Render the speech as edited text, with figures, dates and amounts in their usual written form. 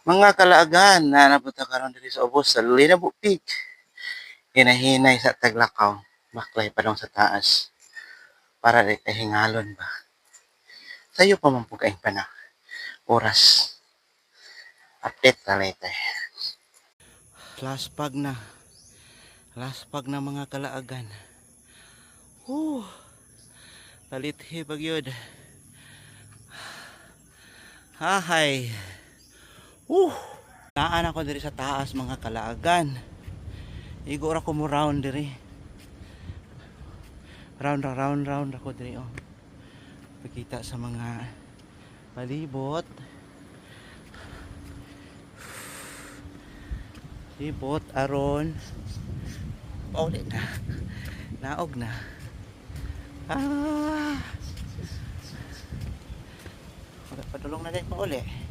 Mga kalaagan na napunta karon diri sa ubos sa Linabo Peak. Hinahinay sa Taglakaw, baklay pa dong sa taas. Para di kay hingalon ba. Sayo pa man po kaing pana. Oras. Update na later. Last pag na mga kalaagan. Talithi pag yun. Hahay. Naan ako diri sa taas mga kalaagan. Igor ako mo round diri. Round ako diri oh. Pakita sa mga palibot. Libot aron paulit na. Naog na. Padulong na din pa uli.